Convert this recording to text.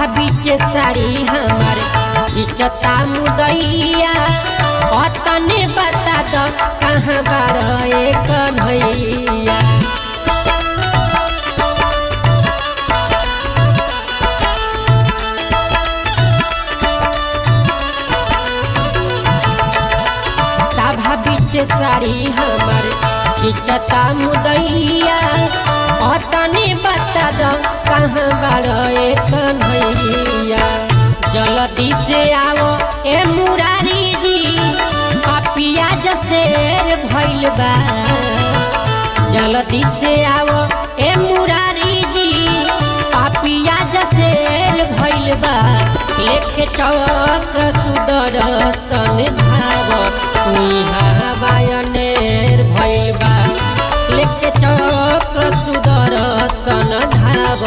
भाभी के साड़ी हमारे इज्जता मुदैया तने बता दो कहाँ बारे कन्हैया। भाभी के साड़ी हमारे इज्जता मुदैया तने बता दो कहाँ बारे कन्हैया। जल्दी से आओ ए मुरारी जी पापिया जसेर भइल बा। जल्दी से आओ ए मुरारी जी पापिया जसेर भइल बा। लेके चक्र सुदर्शन धाव तुहा बायन